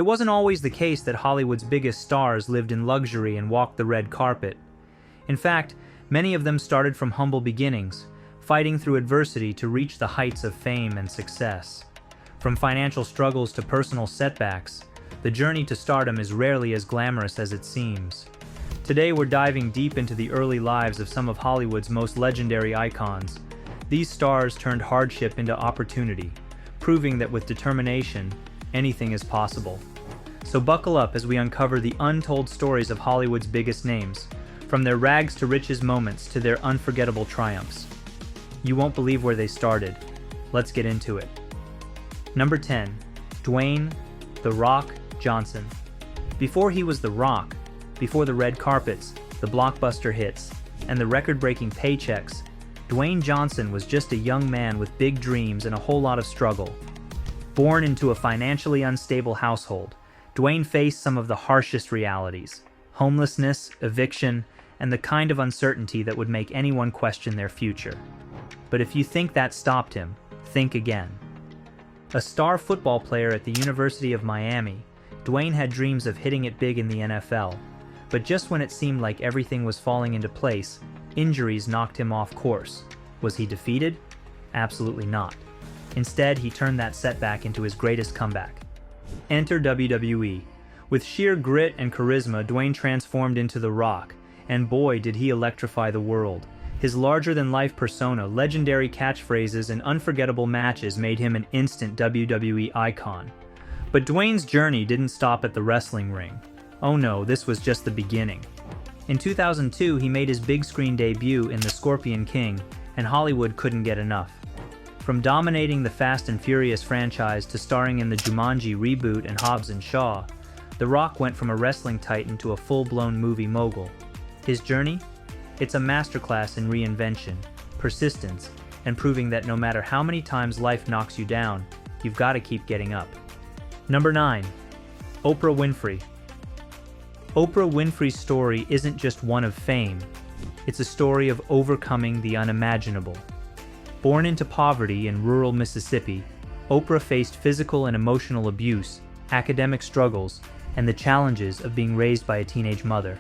wasn't always the case that Hollywood's biggest stars lived in luxury and walked the red carpet. In fact, many of them started from humble beginnings, fighting through adversity to reach the heights of fame and success. From financial struggles to personal setbacks, the journey to stardom is rarely as glamorous as it seems. Today we're diving deep into the early lives of some of Hollywood's most legendary icons. These stars turned hardship into opportunity, proving that with determination, anything is possible. So buckle up as we uncover the untold stories of Hollywood's biggest names, from their rags to riches moments to their unforgettable triumphs. You won't believe where they started. Let's get into it. Number 10. Dwayne "The Rock" Johnson. Before he was The Rock, before the red carpets, the blockbuster hits, and the record-breaking paychecks, Dwayne Johnson was just a young man with big dreams and a whole lot of struggle. Born into a financially unstable household, Dwayne faced some of the harshest realities: homelessness, eviction, and the kind of uncertainty that would make anyone question their future. But if you think that stopped him, think again. A star football player at the University of Miami, Dwayne had dreams of hitting it big in the NFL. But just when it seemed like everything was falling into place, injuries knocked him off course. Was he defeated? Absolutely not. Instead, he turned that setback into his greatest comeback. Enter WWE. With sheer grit and charisma, Dwayne transformed into The Rock, and boy did he electrify the world. His larger-than-life persona, legendary catchphrases, and unforgettable matches made him an instant WWE icon. But Dwayne's journey didn't stop at the wrestling ring. Oh no, this was just the beginning. In 2002, he made his big-screen debut in The Scorpion King, and Hollywood couldn't get enough. From dominating the Fast and Furious franchise to starring in the Jumanji reboot and Hobbs & Shaw, The Rock went from a wrestling titan to a full-blown movie mogul. His journey? It's a masterclass in reinvention, persistence, and proving that no matter how many times life knocks you down, you've got to keep getting up. Number 9. Oprah Winfrey. Oprah Winfrey's story isn't just one of fame, it's a story of overcoming the unimaginable. Born into poverty in rural Mississippi, Oprah faced physical and emotional abuse, academic struggles, and the challenges of being raised by a teenage mother.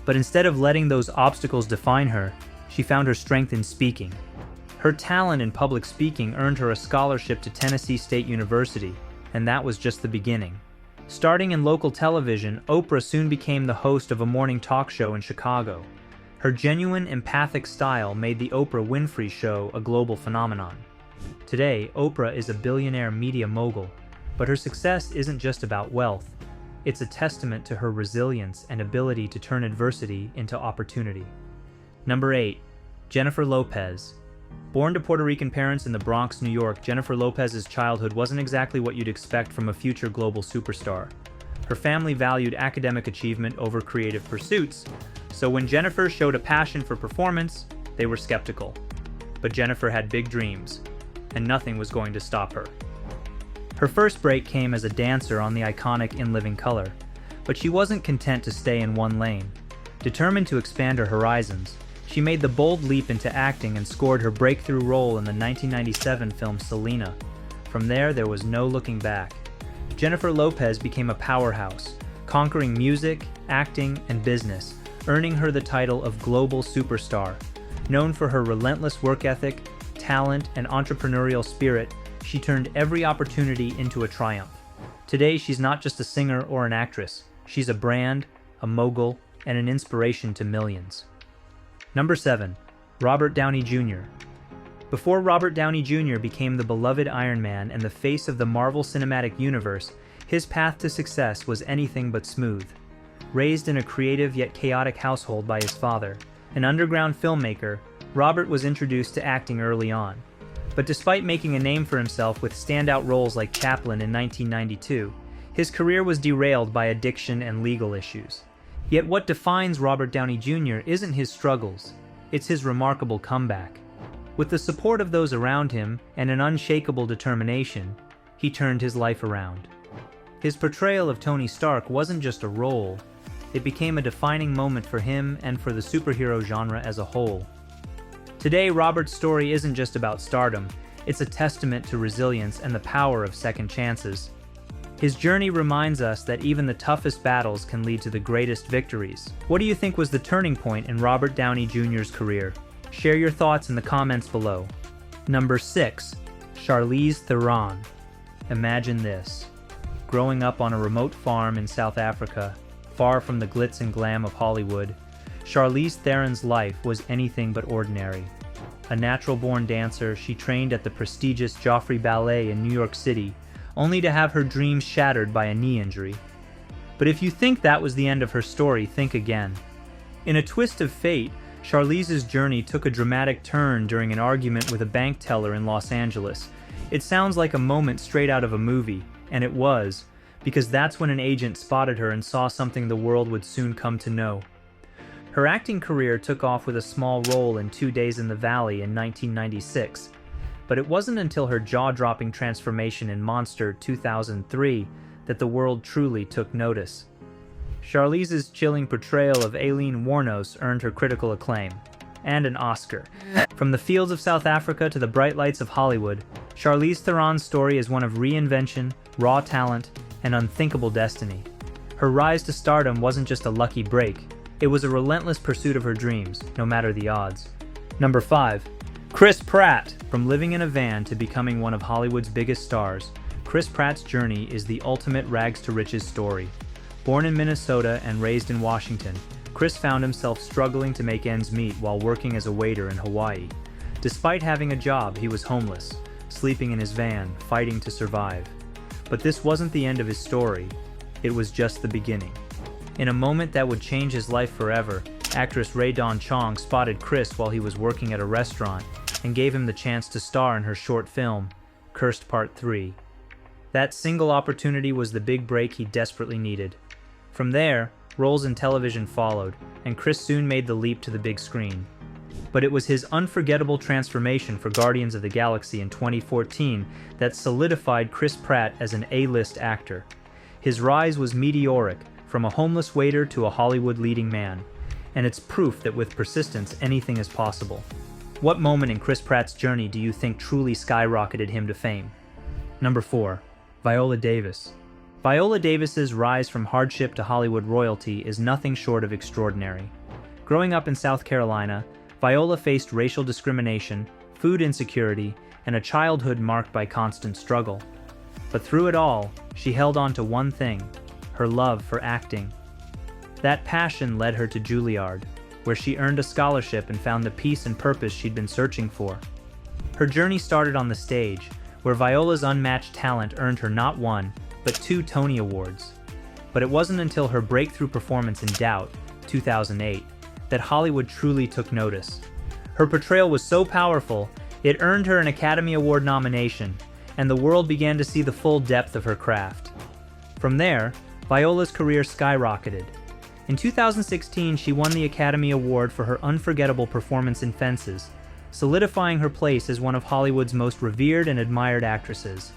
But instead of letting those obstacles define her, she found her strength in speaking. Her talent in public speaking earned her a scholarship to Tennessee State University, and that was just the beginning. Starting in local television, Oprah soon became the host of a morning talk show in Chicago. Her genuine, empathic style made the Oprah Winfrey Show a global phenomenon. Today, Oprah is a billionaire media mogul, but her success isn't just about wealth. It's a testament to her resilience and ability to turn adversity into opportunity. Number 8. Jennifer Lopez. Born to Puerto Rican parents in the Bronx, New York, Jennifer Lopez's childhood wasn't exactly what you'd expect from a future global superstar. Her family valued academic achievement over creative pursuits, so when Jennifer showed a passion for performance, they were skeptical. But Jennifer had big dreams, and nothing was going to stop her. Her first break came as a dancer on the iconic In Living Color, but she wasn't content to stay in one lane. Determined to expand her horizons, she made the bold leap into acting and scored her breakthrough role in the 1997 film Selena. From there was no looking back. Jennifer Lopez became a powerhouse, conquering music, acting, and business, earning her the title of global superstar. Known for her relentless work ethic, talent, and entrepreneurial spirit, she turned every opportunity into a triumph. Today, she's not just a singer or an actress. She's a brand, a mogul, and an inspiration to millions. Number 7. Robert Downey Jr. Before Robert Downey Jr. became the beloved Iron Man and the face of the Marvel Cinematic Universe, his path to success was anything but smooth. Raised in a creative yet chaotic household by his father, an underground filmmaker, Robert was introduced to acting early on. But despite making a name for himself with standout roles like Chaplin in 1992, his career was derailed by addiction and legal issues. Yet what defines Robert Downey Jr. isn't his struggles, it's his remarkable comeback. With the support of those around him and an unshakable determination, he turned his life around. His portrayal of Tony Stark wasn't just a role, it became a defining moment for him and for the superhero genre as a whole. Today, Robert's story isn't just about stardom, it's a testament to resilience and the power of second chances. His journey reminds us that even the toughest battles can lead to the greatest victories. What do you think was the turning point in Robert Downey Jr.'s career? Share your thoughts in the comments below. Number 6. Charlize Theron. Imagine this. Growing up on a remote farm in South Africa, far from the glitz and glam of Hollywood, Charlize Theron's life was anything but ordinary. A natural-born dancer, she trained at the prestigious Joffrey Ballet in New York City, only to have her dreams shattered by a knee injury. But if you think that was the end of her story, think again. In a twist of fate, Charlize's journey took a dramatic turn during an argument with a bank teller in Los Angeles. It sounds like a moment straight out of a movie, and it was, because that's when an agent spotted her and saw something the world would soon come to know. Her acting career took off with a small role in 2 Days in the Valley in 1996, but it wasn't until her jaw-dropping transformation in Monster 2003 that the world truly took notice. Charlize's chilling portrayal of Aileen Wuornos earned her critical acclaim, and an Oscar. From the fields of South Africa to the bright lights of Hollywood, Charlize Theron's story is one of reinvention, raw talent, and unthinkable destiny. Her rise to stardom wasn't just a lucky break, it was a relentless pursuit of her dreams, no matter the odds. Number 5. Chris Pratt. From living in a van to becoming one of Hollywood's biggest stars, Chris Pratt's journey is the ultimate rags-to-riches story. Born in Minnesota and raised in Washington, Chris found himself struggling to make ends meet while working as a waiter in Hawaii. Despite having a job, he was homeless, sleeping in his van, fighting to survive. But this wasn't the end of his story, it was just the beginning. In a moment that would change his life forever, actress Rae Dawn Chong spotted Chris while he was working at a restaurant and gave him the chance to star in her short film, Cursed Part 3. That single opportunity was the big break he desperately needed. From there, roles in television followed, and Chris soon made the leap to the big screen. But it was his unforgettable transformation for Guardians of the Galaxy in 2014 that solidified Chris Pratt as an A-list actor. His rise was meteoric, from a homeless waiter to a Hollywood leading man, and it's proof that with persistence anything is possible. What moment in Chris Pratt's journey do you think truly skyrocketed him to fame? Number 4. Viola Davis. Viola Davis's rise from hardship to Hollywood royalty is nothing short of extraordinary. Growing up in South Carolina, Viola faced racial discrimination, food insecurity, and a childhood marked by constant struggle. But through it all, she held on to one thing: her love for acting. That passion led her to Juilliard, where she earned a scholarship and found the peace and purpose she'd been searching for. Her journey started on the stage, where Viola's unmatched talent earned her not one, but 2 Tony Awards. But it wasn't until her breakthrough performance in Doubt, 2008, that Hollywood truly took notice. Her portrayal was so powerful, it earned her an Academy Award nomination, and the world began to see the full depth of her craft. From there, Viola's career skyrocketed. In 2016, she won the Academy Award for her unforgettable performance in Fences, solidifying her place as one of Hollywood's most revered and admired actresses.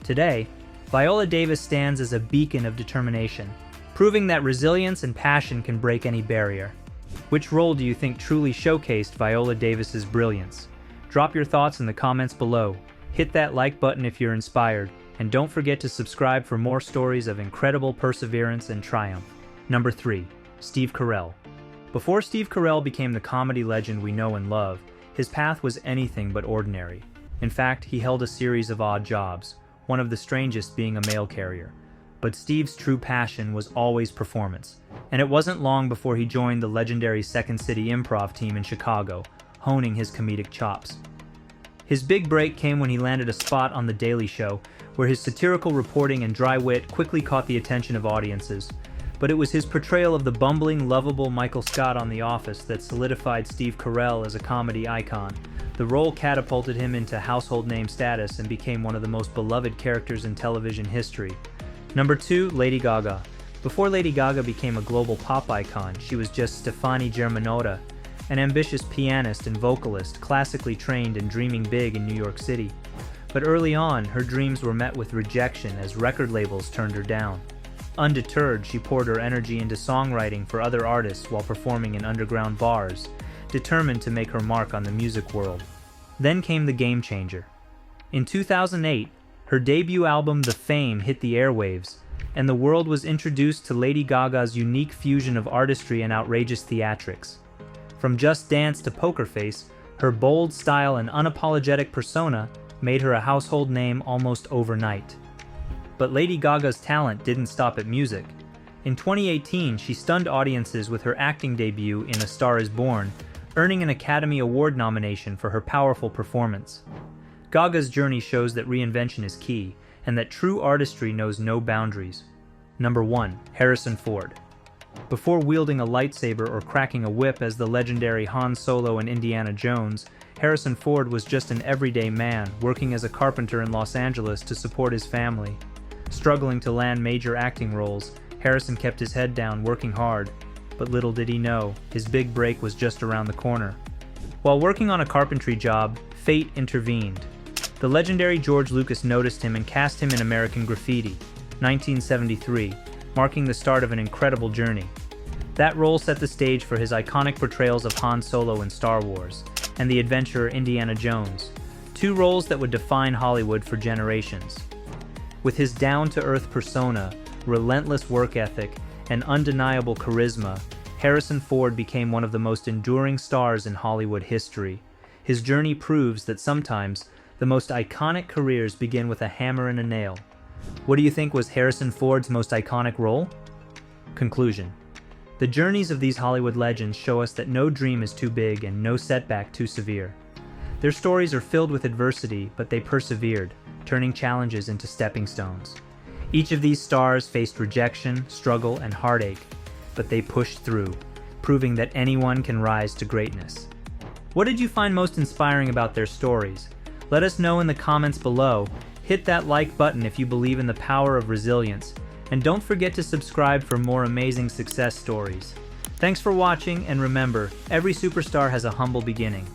Today, Viola Davis stands as a beacon of determination, proving that resilience and passion can break any barrier. Which role do you think truly showcased Viola Davis's brilliance? Drop your thoughts in the comments below. Hit that like button if you're inspired, and don't forget to subscribe for more stories of incredible perseverance and triumph. Number 3. Steve Carell. Before Steve Carell became the comedy legend we know and love, his path was anything but ordinary. In fact, he held a series of odd jobs, one of the strangest being a mail carrier. But Steve's true passion was always performance, and it wasn't long before he joined the legendary Second City Improv team in Chicago, honing his comedic chops. His big break came when he landed a spot on The Daily Show, where his satirical reporting and dry wit quickly caught the attention of audiences. But it was his portrayal of the bumbling, lovable Michael Scott on The Office that solidified Steve Carell as a comedy icon. The role catapulted him into household name status and became one of the most beloved characters in television history. Number 2, Lady Gaga. Before Lady Gaga became a global pop icon, she was just Stefani Germanotta, an ambitious pianist and vocalist classically trained and dreaming big in New York City. But early on, her dreams were met with rejection as record labels turned her down. Undeterred, she poured her energy into songwriting for other artists while performing in underground bars, determined to make her mark on the music world. Then came the game changer. In 2008, Her debut album, The Fame, hit the airwaves, and the world was introduced to Lady Gaga's unique fusion of artistry and outrageous theatrics. From Just Dance to Poker Face, her bold style and unapologetic persona made her a household name almost overnight. But Lady Gaga's talent didn't stop at music. In 2018, she stunned audiences with her acting debut in A Star Is Born, earning an Academy Award nomination for her powerful performance. Gaga's journey shows that reinvention is key, and that true artistry knows no boundaries. Number 1. Harrison Ford. Before wielding a lightsaber or cracking a whip as the legendary Han Solo in Indiana Jones, Harrison Ford was just an everyday man working as a carpenter in Los Angeles to support his family. Struggling to land major acting roles, Harrison kept his head down, working hard. But little did he know, his big break was just around the corner. While working on a carpentry job, fate intervened. The legendary George Lucas noticed him and cast him in American Graffiti, 1973, marking the start of an incredible journey. That role set the stage for his iconic portrayals of Han Solo in Star Wars, and the adventurer Indiana Jones, two roles that would define Hollywood for generations. With his down-to-earth persona, relentless work ethic, and undeniable charisma, Harrison Ford became one of the most enduring stars in Hollywood history. His journey proves that sometimes the most iconic careers begin with a hammer and a nail. What do you think was Harrison Ford's most iconic role? Conclusion. The journeys of these Hollywood legends show us that no dream is too big and no setback too severe. Their stories are filled with adversity, but they persevered, turning challenges into stepping stones. Each of these stars faced rejection, struggle, and heartache, but they pushed through, proving that anyone can rise to greatness. What did you find most inspiring about their stories? Let us know in the comments below. Hit that like button if you believe in the power of resilience, and don't forget to subscribe for more amazing success stories. Thanks for watching, and remember, every superstar has a humble beginning.